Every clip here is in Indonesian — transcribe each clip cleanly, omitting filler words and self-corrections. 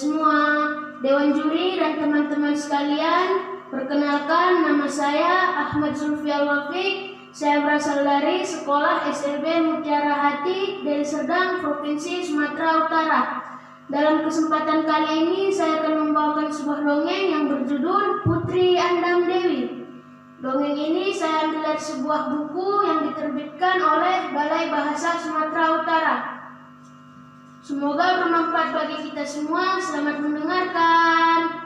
semua, Dewan Juri dan teman-teman sekalian. Perkenalkan, nama saya Ahmad Zulfi Al-Wafiq. Saya berasal dari Sekolah SLB Mutiara Hati, Deli Serdang, Provinsi Sumatera Utara. Dalam kesempatan kali ini saya akan membawakan sebuah dongeng yang berjudul Putri Andam Dewi. Dongeng ini saya ambil dari sebuah buku yang diterbitkan oleh Balai Bahasa Sumatera Utara. Semoga bermanfaat bagi kita semua. Selamat mendengarkan.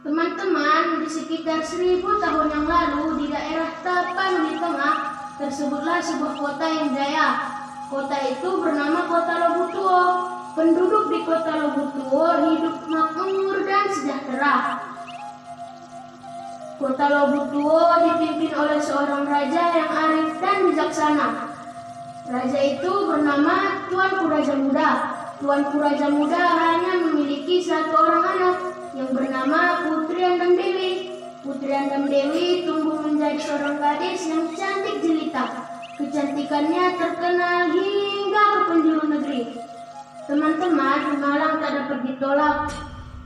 Teman-teman, di sekitar 1000 tahun yang lalu di daerah Tapanuli Tengah tersebutlah sebuah kota yang jaya. Kota itu bernama Kota Lobutuo. Penduduk di Kota Lobutuo hidup makmur dan sejahtera. Kota Lobutuo dipimpin oleh seorang raja yang arif dan bijaksana. Raja itu bernama Tuanku Raja Muda. Tuanku Raja Muda hanya memiliki satu orang anak yang bernama Putri Andam Dewi. Putri Andam Dewi tumbuh menjadi seorang gadis yang cantik jelita. Kecantikannya terkenal hingga ke penjuru negeri. Teman-teman, malang tak dapat ditolak.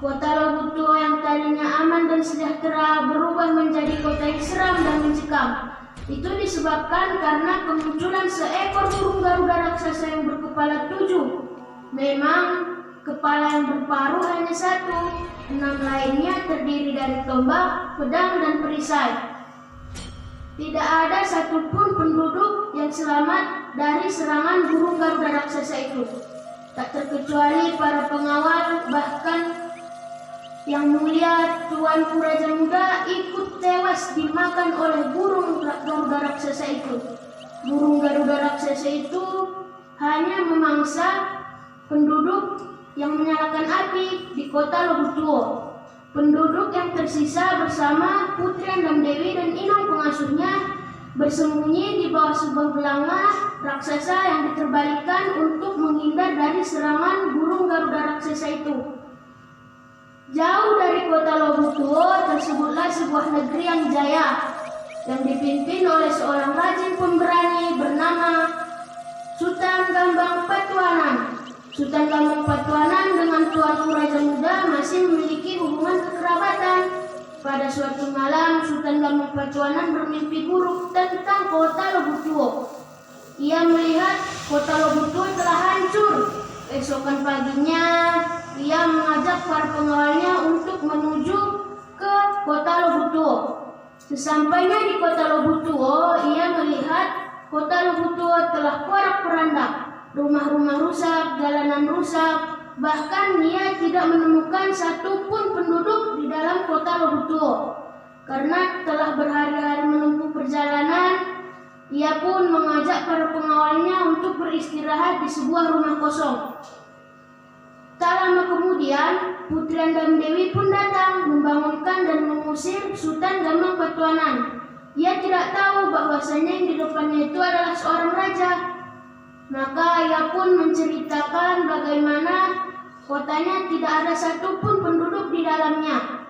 Kota Lobutuo yang tadinya aman dan sejahtera berubah menjadi kota yang seram dan mencekam. Itu disebabkan karena kemunculan seekor burung garuda raksasa yang berkepala 7. Memang kepala yang berparuh hanya 1. 6 lainnya terdiri dari tombak, pedang, dan perisai. Tidak ada satupun penduduk yang selamat dari serangan burung garuda raksasa itu. Tak terkecuali para pengawal, bahkan yang mulia Tuanku Raja Muda ikut tewas dimakan oleh burung garuda raksasa itu. Burung garuda raksasa itu hanya memangsa penduduk yang menyalakan api di Kota Lobutuo. Penduduk yang tersisa bersama Putri Andam Dewi dan inang pengasuhnya bersembunyi di bawah sebuah belanga raksasa yang diterbalikan untuk menghindar dari serangan burung garuda raksasa itu. Jauh dari Kota Lobutuo tersebutlah sebuah negeri yang jaya yang dipimpin oleh seorang rajin pemberani bernama Sultan Gambang Patuanan. Sultan Gambang Patuanan dengan Tuanku Raja Muda masih memiliki hubungan kekerabatan. Pada suatu malam, Sultan Gambang Patuanan bermimpi buruk tentang Kota Lobutuo. Ia melihat Kota Lobutuo telah hancur. Esokan paginya, ia mengajak para pengawalnya untuk menuju ke Kota Lobutuo. Sesampainya di Kota Lobutuo, ia melihat Kota Lobutuo telah porak-poranda. Rumah-rumah rusak, jalanan rusak, bahkan ia tidak menemukan satupun penduduk di dalam Kota Lobutuo. Karena telah berhari-hari menempuh perjalanan, ia pun mengajak para pengawalnya untuk beristirahat di sebuah rumah kosong. Tak lama kemudian, Putri Andam Dewi pun datang membangunkan dan mengusir Sultan Gambang Patuanan. Ia tidak tahu bahwasanya yang di depannya itu adalah seorang raja. Maka ia pun menceritakan bagaimana kotanya tidak ada satupun penduduk di dalamnya.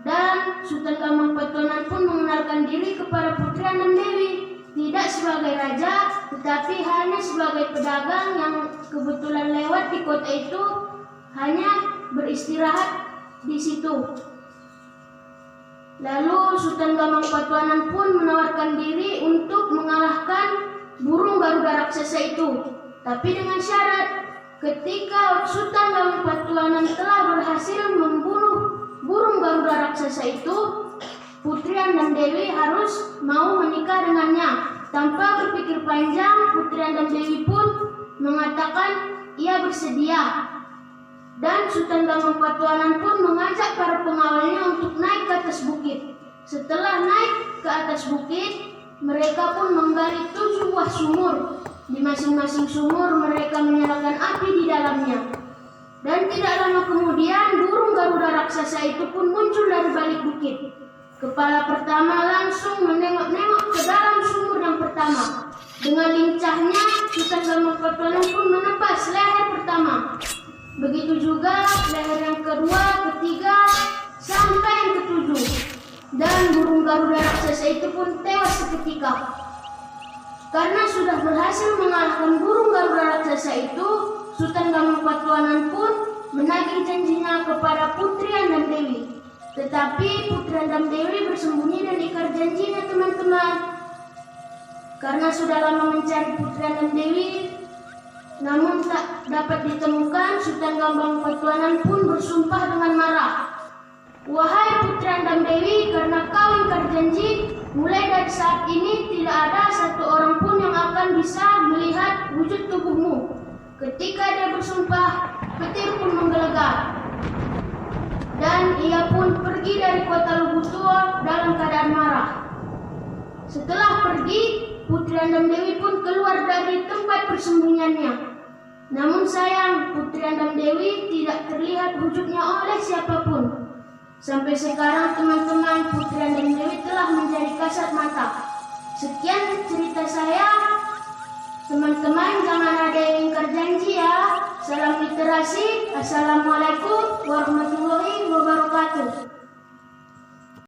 Dan Sultan Gambang Patuanan pun mengenalkan diri kepada Putri Andam Dewi, tidak sebagai raja, tetapi hanya sebagai pedagang yang kebetulan lewat di kota itu, hanya beristirahat di situ. Lalu Sultan Gambang Patuanan pun menawarkan diri untuk mengalahkan burung garuda raksasa itu, tapi dengan syarat ketika Sultan Gambang Patuanan telah berhasil membunuh burung garuda raksasa itu, Putri Andam Dewi harus mau menikah dengannya. Tanpa berpikir panjang, Putri Andam Dewi pun mengatakan ia bersedia. Dan Sultan Gambang Patuanan pun mengajak para pengawalnya untuk naik ke atas bukit. Setelah naik ke atas bukit, mereka pun menggali 7 buah sumur. Di masing-masing sumur mereka menyalakan api di dalamnya. Dan tidak lama kemudian burung garuda raksasa itu pun muncul dari balik bukit. Kepala pertama langsung menengok-nengok ke dalam sumur yang pertama. Dengan lincahnya Sultan Gambang Patuanan pun menebas leher pertama. Begitu juga leher yang kedua, ketiga, sampai yang ketujuh. Dan burung garuda raksasa itu pun tewas seketika. Karena sudah berhasil mengalahkan burung garuda raksasa itu, Sultan Gambang Patuanan pun janjinya kepada Putri Andam Dewi. Tetapi Putri Andam Dewi bersembunyi dan ingkar janjinya, teman-teman. Karena sudah lama mencari Putri Andam Dewi, namun tak dapat ditemukan, Sultan Gambang Patuanan pun bersumpah dengan marah. Wahai Putri Andam Dewi, karena kau ingkar janji, mulai dari saat ini tidak ada satu orang pun yang akan bisa melihat wujud tubuhmu. Ketika dia bersumpah, petir pun menggelegar. Dan ia pun pergi dari kota Lubutua dalam keadaan marah. Setelah pergi, Putri Andam Dewi pun keluar dari tempat persembunyiannya. Namun sayang, Putri Andam Dewi tidak terlihat wujudnya oleh siapapun. Sampai sekarang teman-teman, Putri Andam Dewi telah menjadi kasat mata. Sekian cerita saya. Teman-teman, jangan ada yang ingkar janji ya. Salam literasi. Assalamualaikum warahmatullahi wabarakatuh.